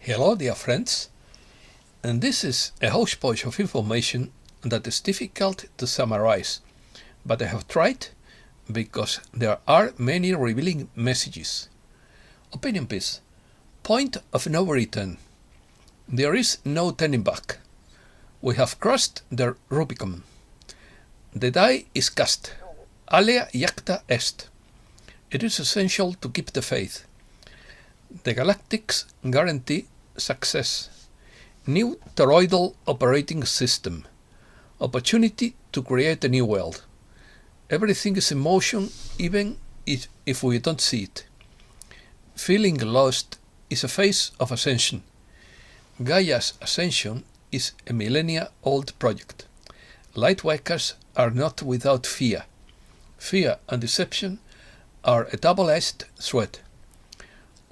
Hello, dear friends, and this is a hodgepodge of information that is difficult to summarize, but I have tried because there are many revealing messages. Opinion piece. Point of no return. There is no turning back. We have crossed the Rubicon. The die is cast. Alea iacta est. It is essential to keep the faith. The galactics guarantee success. New toroidal operating system. Opportunity to create a new world. Everything is in motion even if we don't see it. Feeling lost is a phase of ascension. Gaia's ascension is a millennia-old project. Lightworkers are not without fear. Fear and deception are a double-edged sword.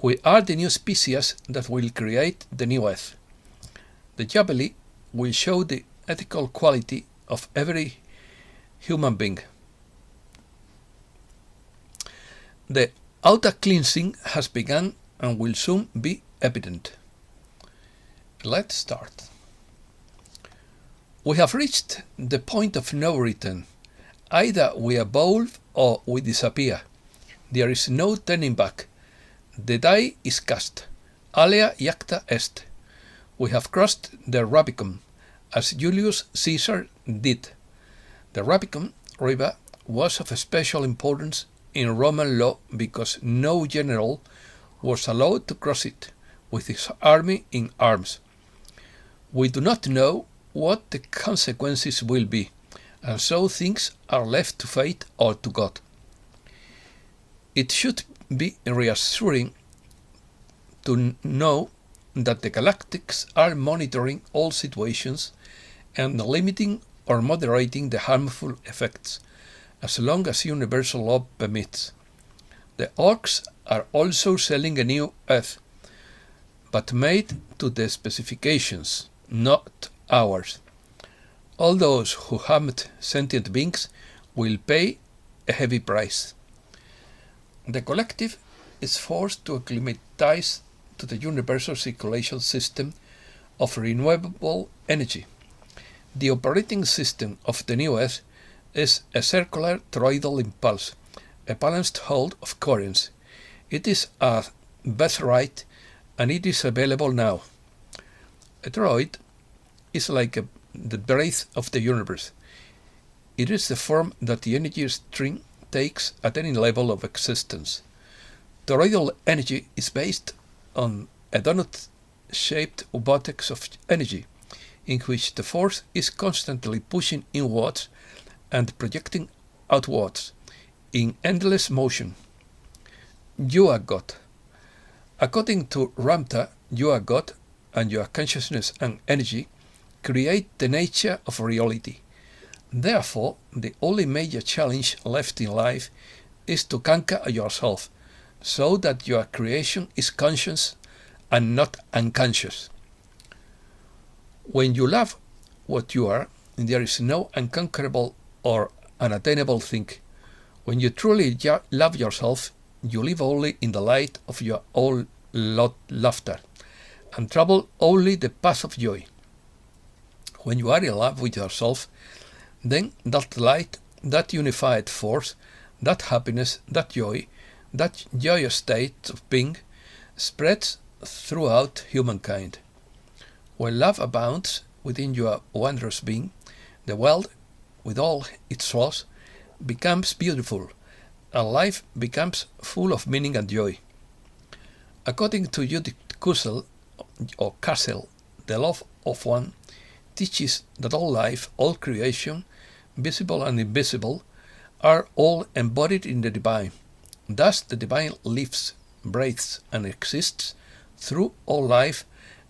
We are the new species that will create the new Earth. The Jubilee will show the ethical quality of every human being. The outer cleansing has begun and will soon be evident. Let's start. We have reached the point of no return. Either we evolve or we disappear. There is no turning back. The die is cast. Alea iacta est. We have crossed the Rubicon, as Julius Caesar did. The Rubicon River was of special importance in Roman law because no general was allowed to cross it with his army in arms. We do not know what the consequences will be, and so things are left to fate or to God. It should be reassuring to know that the galactics are monitoring all situations and limiting or moderating the harmful effects, as long as universal law permits. The orcs are also selling a new Earth, but made to the specifications, not ours. All those who harmed sentient beings will pay a heavy price. The collective is forced to acclimatize to the universal circulation system of renewable energy. The operating system of the new Earth is a circular toroidal impulse, a balanced hold of currents. It is a birthright, and it is available now. A toroid is like the breath of the universe. It is the form that the energy stream takes at any level of existence. Toroidal energy is based on a donut-shaped vortex of energy, in which the force is constantly pushing inwards and projecting outwards in endless motion. You are God. According to Ramta, you are God, and your consciousness and energy create the nature of reality. Therefore, the only major challenge left in life is to conquer yourself, so that your creation is conscious and not unconscious. When you love what you are, there is no unconquerable or unattainable thing. When you truly love yourself, you live only in the light of your own laughter, and travel only the path of joy. When you are in love with yourself, then that light, that unified force, that happiness, that joy, that joyous state of being spreads throughout humankind. When love abounds within your wondrous being, the world, with all its flaws, becomes beautiful, and life becomes full of meaning and joy. According to Judith Kussel, the love of one teaches that all life, all creation, visible and invisible, are all embodied in the divine. Thus the divine lives, breathes, and exists through all life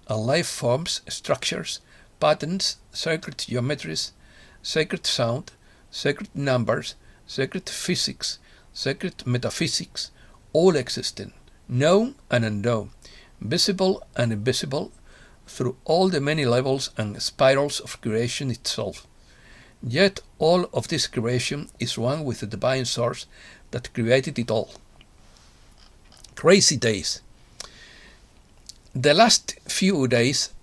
and life forms, structures, patterns, sacred geometries, sacred sound, sacred numbers, sacred physics, sacred metaphysics, all existing, known and unknown, visible and invisible, through all the many levels and spirals of creation itself. Yet all of this creation is one with the divine source that created it all. Crazy days. The last few days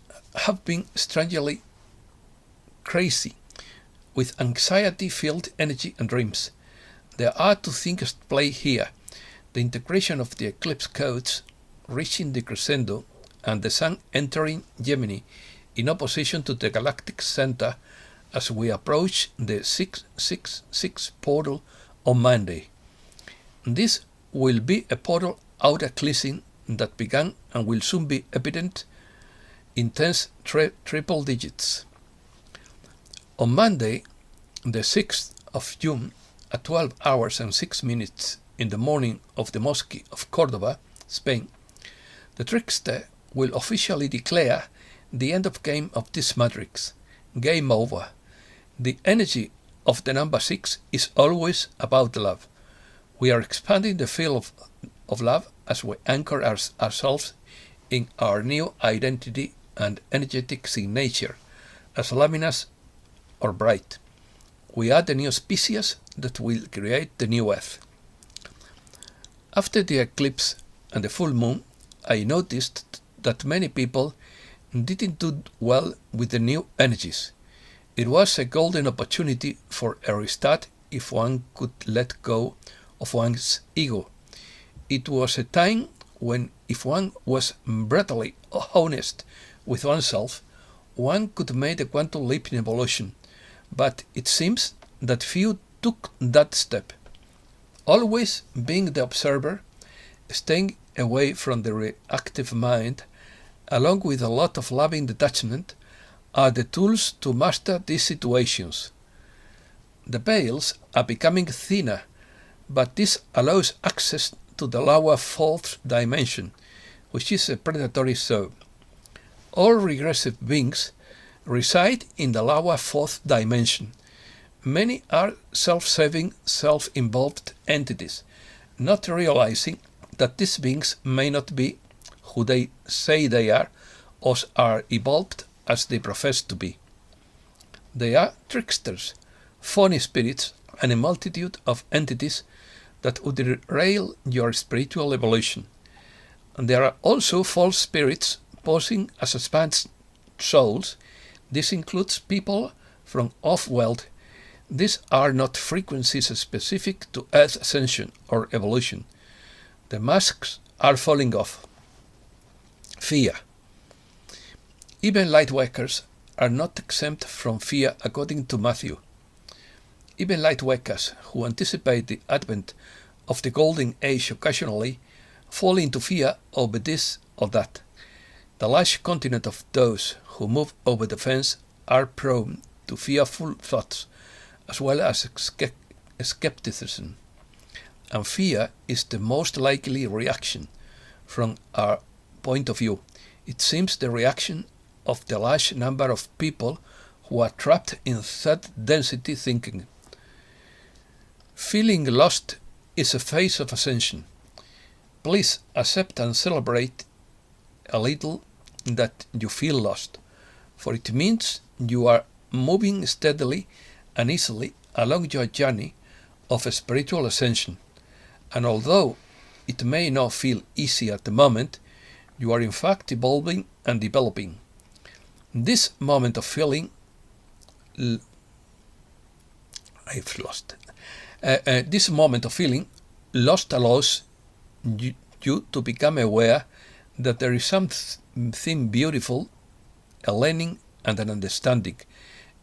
have been strangely crazy, with anxiety-filled energy and dreams. There are two things at play here: the integration of the eclipse codes reaching the crescendo and the Sun entering Gemini in opposition to the galactic center as we approach the 666 portal on Monday. This will be a portal outer cleansing that began and will soon be evident in tense triple digits. On Monday, the 6th of June, at 12 hours and 6 minutes in the morning of the Mosque of Cordoba, Spain, the trickster will officially declare the end of game of this matrix. Game over. The energy of the number 6 is always about love. We are expanding the field of love as we anchor ourselves in our new identity and energetic signature as luminous or bright. We are the new species that will create the new Earth. After the eclipse and the full moon, I noticed that many people didn't do well with the new energies. It was a golden opportunity for a restart if one could let go of one's ego. It was a time when, if one was brutally honest with oneself, one could make a quantum leap in evolution. But it seems that few took that step. Always being the observer, staying away from the reactive mind, along with a lot of loving detachment, are the tools to master these situations. The veils are becoming thinner, but this allows access to the lower fourth dimension, which is a predatory zone. All regressive beings reside in the lower fourth dimension. Many are self-serving, self-involved entities, not realizing that these beings may not be who they say they are, or are evolved as they profess to be. They are tricksters, phony spirits, and a multitude of entities that would derail your spiritual evolution. And there are also false spirits posing as advanced souls. This includes people from off-world. These are not frequencies specific to Earth ascension or evolution. The masks are falling off. Fear. Even Lightworkers are not exempt from fear according to Matthew. Even Lightworkers who anticipate the advent of the Golden Age occasionally fall into fear over this or that. The large contingent of those who move over the fence are prone to fearful thoughts as well as skepticism. And fear is the most likely reaction from our point of view. It seems the reaction of the large number of people who are trapped in third density thinking. Feeling lost is a phase of ascension. Please accept and celebrate a little that you feel lost, for it means you are moving steadily and easily along your journey of a spiritual ascension. And although it may not feel easy at the moment, you are in fact evolving and developing. This moment of feeling lost allows you to become aware that there is something beautiful, a learning and an understanding,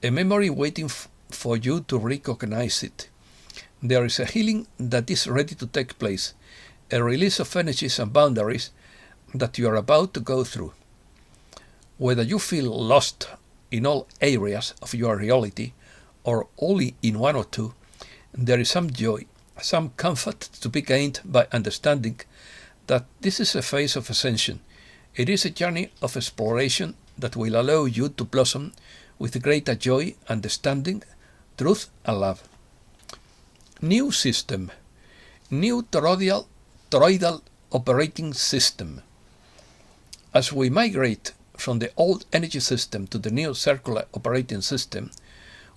a memory waiting for you to recognize it. There is a healing that is ready to take place, a release of energies and boundaries that you are about to go through. Whether you feel lost in all areas of your reality or only in one or two, there is some joy, some comfort to be gained by understanding that this is a phase of ascension. It is a journey of exploration that will allow you to blossom with greater joy, understanding, truth and love. New system. New toroidal operating system. As we migrate from the old energy system to the new circular operating system,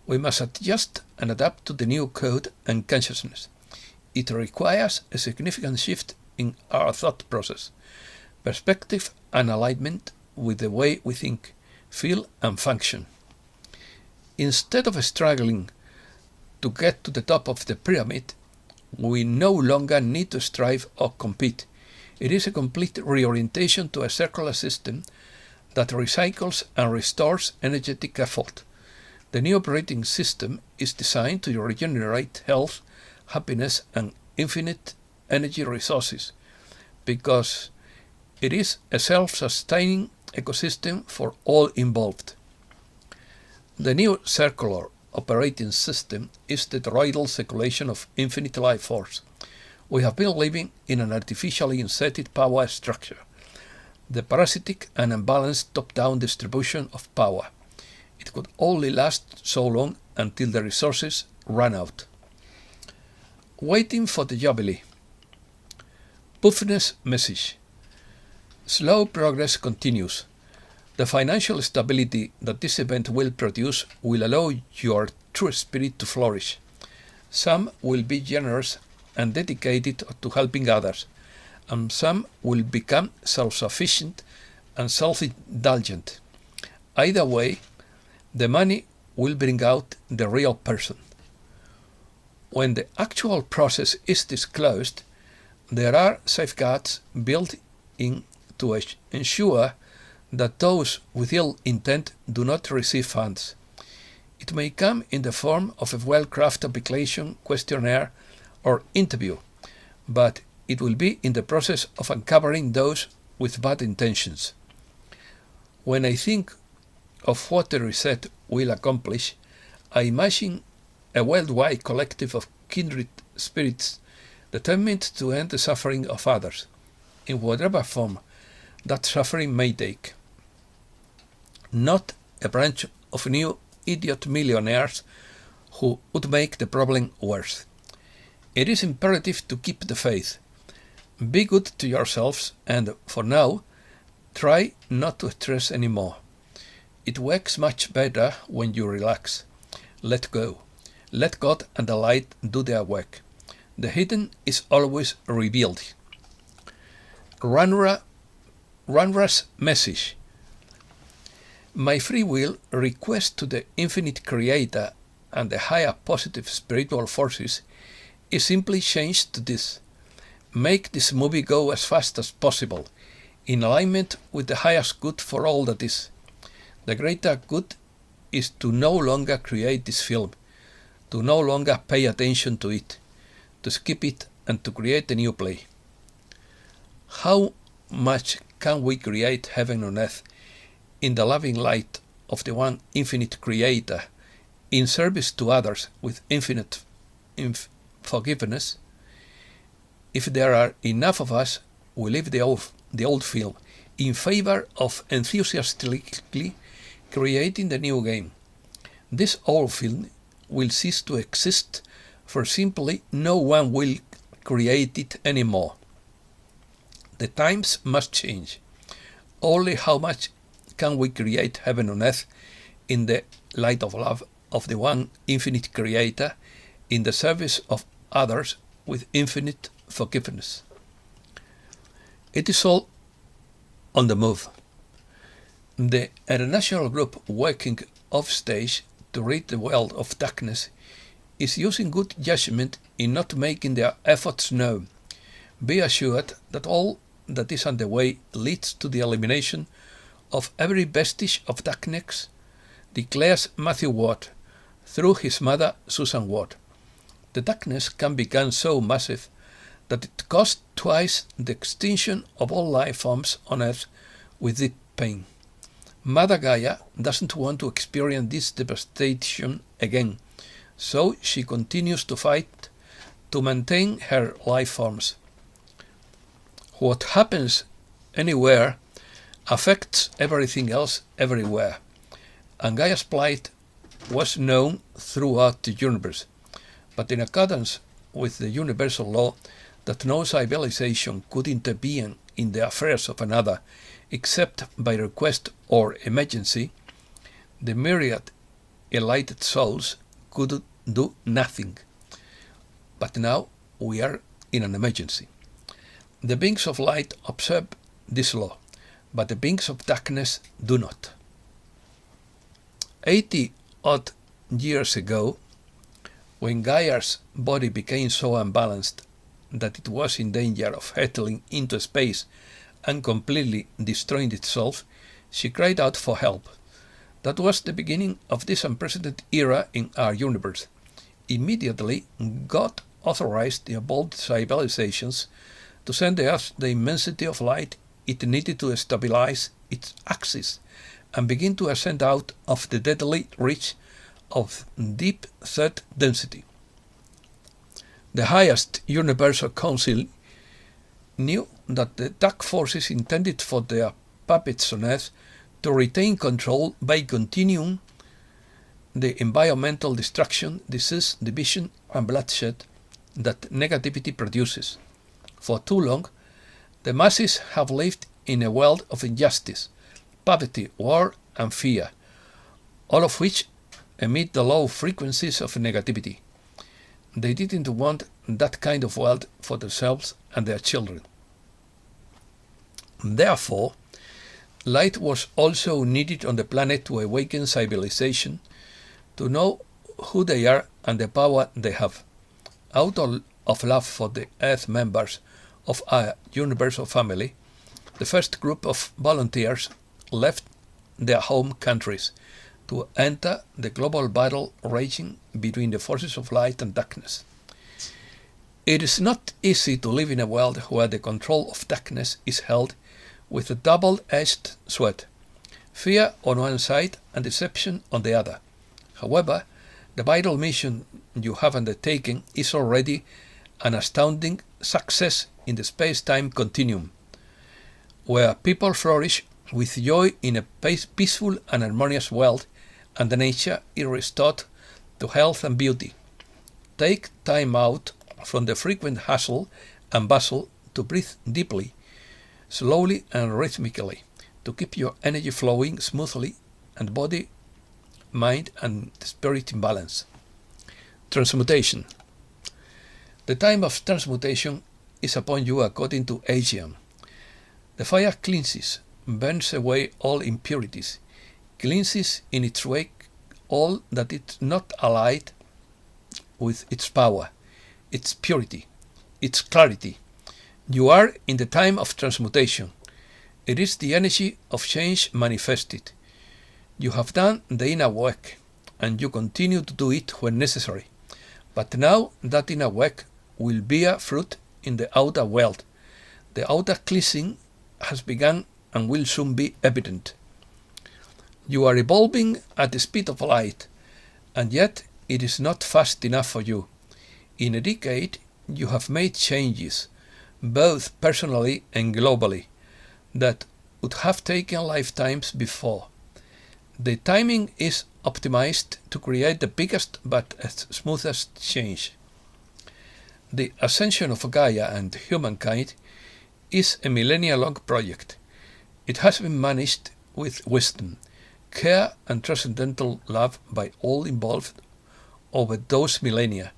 we must adjust and adapt to the new code and consciousness. It requires a significant shift in our thought process, perspective and alignment with the way we think, feel and function. Instead of struggling to get to the top of the pyramid, we no longer need to strive or compete. It is a complete reorientation to a circular system that recycles and restores energetic effort. The new operating system is designed to regenerate health, happiness and infinite energy resources, because it is a self-sustaining ecosystem for all involved. The new circular operating system is the toroidal circulation of infinite life force. We have been living in an artificially inserted power structure, the parasitic and unbalanced top-down distribution of power. It could only last so long until the resources run out. Waiting for the Jubilee. Puffiness message. Slow progress continues. The financial stability that this event will produce will allow your true spirit to flourish. Some will be generous and dedicated to helping others, and some will become self-sufficient and self-indulgent. Either way, the money will bring out the real person. When the actual process is disclosed, there are safeguards built in to ensure that those with ill intent do not receive funds. It may come in the form of a well-crafted application, questionnaire, or interview, but it will be in the process of uncovering those with bad intentions. When I think of what the reset will accomplish, I imagine a worldwide collective of kindred spirits determined to end the suffering of others, in whatever form that suffering may take. Not a branch of new idiot millionaires who would make the problem worse. It is imperative to keep the faith. Be good to yourselves and, for now, try not to stress anymore. It works much better when you relax. Let go. Let God and the light do their work. The hidden is always revealed. Ranra's message. My free will request to the infinite creator and the higher positive spiritual forces is simply changed to this. Make this movie go as fast as possible, in alignment with the highest good for all that is. The greater good is to no longer create this film, to no longer pay attention to it, to skip it and to create a new play. How much can we create heaven on earth in the loving light of the one infinite creator, in service to others with infinite forgiveness? If there are enough of us, we leave the old film in favor of enthusiastically creating the new game. This old film will cease to exist, for simply no one will create it anymore. The times must change. Only how much can we create heaven on earth in the light of love of the one infinite creator, in the service of others with infinite forgiveness? It is all on the move. The international group working offstage to rid the world of darkness is using good judgment in not making their efforts known. Be assured that all that is underway leads to the elimination of every vestige of darkness, declares Matthew Ward through his mother Susan Ward. The darkness can become so massive that it caused twice the extinction of all life forms on Earth with deep pain. Mother Gaia doesn't want to experience this devastation again, so she continues to fight to maintain her life forms. What happens anywhere affects everything else everywhere, and Gaia's plight was known throughout the universe, but in accordance with the universal law that no civilization could intervene in the affairs of another except by request or emergency, the myriad enlightened souls could do nothing. But now we are in an emergency. The beings of light observe this law, but the beings of darkness do not. 80-odd years ago, when Gaia's body became so unbalanced that it was in danger of hurtling into space and completely destroying itself, she cried out for help. That was the beginning of this unprecedented era in our universe. Immediately, God authorized the evolved civilizations to send the Earth the immensity of light it needed to stabilize its axis and begin to ascend out of the deadly reach of deep third density. The highest universal council knew that the dark forces intended for their puppets on Earth to retain control by continuing the environmental destruction, disease, division, and bloodshed that negativity produces. For too long, the masses have lived in a world of injustice, poverty, war, and fear, all of which emit the low frequencies of negativity. They didn't want that kind of world for themselves and their children. Therefore, light was also needed on the planet to awaken civilization, to know who they are and the power they have. Out of love for the Earth members of our universal family, the first group of volunteers left their home countries to enter the global battle raging between the forces of light and darkness. It is not easy to live in a world where the control of darkness is held with a double-edged sword, fear on one side and deception on the other. However, the vital mission you have undertaken is already an astounding success in the space-time continuum, where people flourish with joy in a peaceful and harmonious world, and the nature is restored to health and beauty. Take time out from the frequent hustle and bustle to breathe deeply, slowly and rhythmically, to keep your energy flowing smoothly and body, mind, and spirit in balance. Transmutation. The time of transmutation is upon you according to Asian. The fire cleanses, burns away all impurities, cleanses in its wake all that is not allied with its power, its purity, its clarity. You are in the time of transmutation. It is the energy of change manifested. You have done the inner work, and you continue to do it when necessary. But now that inner work will bear fruit in the outer world. The outer cleansing has begun and will soon be evident. You are evolving at the speed of light, and yet it is not fast enough for you. In a decade, you have made changes, both personally and globally, that would have taken lifetimes before. The timing is optimized to create the biggest but smoothest change. The ascension of Gaia and humankind is a millennia-long project. It has been managed with wisdom, care, and transcendental love by all involved over those millennia,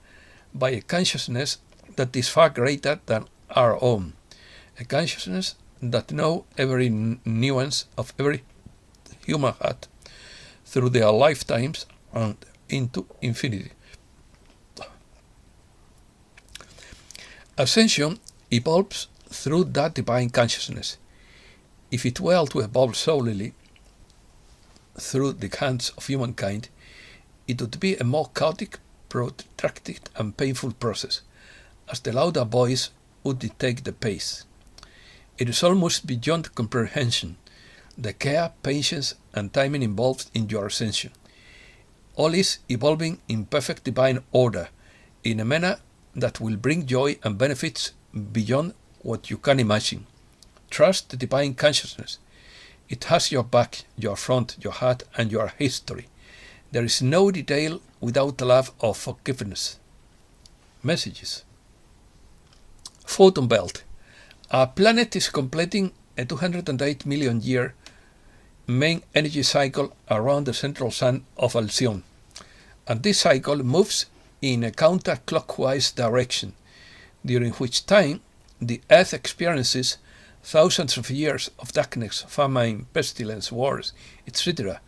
by a consciousness that is far greater than our own, a consciousness that knows every nuance of every human heart through their lifetimes and into infinity. Ascension evolves through that divine consciousness. If it were to evolve solely through the hands of humankind, it would be a more chaotic, protracted, and painful process, as the louder voice would dictate the pace. It is almost beyond comprehension, the care, patience, and timing involved in your ascension. All is evolving in perfect divine order, in a manner that will bring joy and benefits beyond what you can imagine. Trust the divine consciousness. It has your back, your front, your heart, and your history. There is no detail without love or forgiveness. Messages. Photon belt. Our planet is completing a 208 million year main energy cycle around the central sun of Alcyon, and this cycle moves in a counterclockwise direction, during which time the Earth experiences thousands of years of darkness, famine, pestilence, wars, etc.,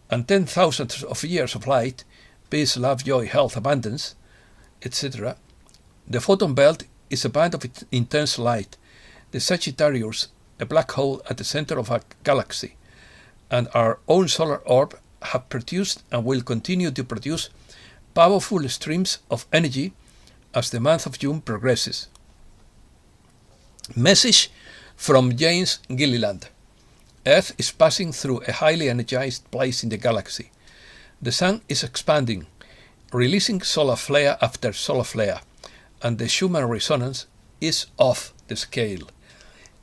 and 10,000 of years of light, peace, love, joy, health, abundance, etc., the photon belt is a band of intense light, the Sagittarius, a black hole at the center of a galaxy, and our own solar orb have produced and will continue to produce powerful streams of energy as the month of June progresses. Message from James Gilliland. Earth is passing through a highly energized place in the galaxy. The Sun is expanding, releasing solar flare after solar flare, and the Schumann resonance is off the scale.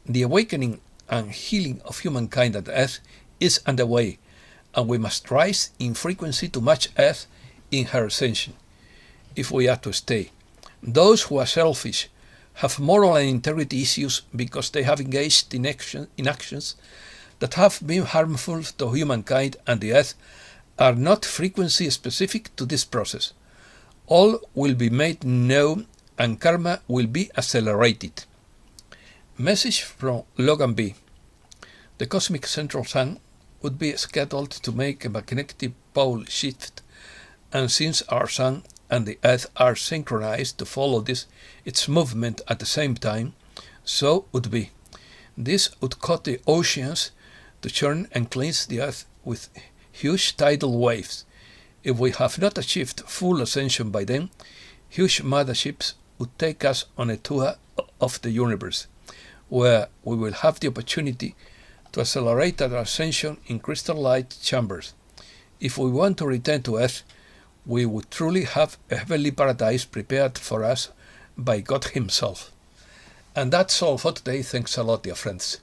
The awakening and healing of humankind at Earth is underway, and we must rise in frequency to match Earth in her ascension, if we are to stay. Those who are selfish, have moral and integrity issues because they have engaged in actions that have been harmful to humankind and the Earth, are not frequency specific to this process. All will be made known and karma will be accelerated. Message from Logan B. The cosmic central sun would be scheduled to make a magnetic pole shift, and since our sun and the Earth are synchronized to follow its movement at the same time, so would be. This would cause the oceans to churn and cleanse the Earth with huge tidal waves. If we have not achieved full ascension by then, huge motherships would take us on a tour of the universe, where we will have the opportunity to accelerate our ascension in crystal light chambers. If we want to return to Earth, we would truly have a heavenly paradise prepared for us by God Himself. And that's all for today. Thanks a lot, dear friends.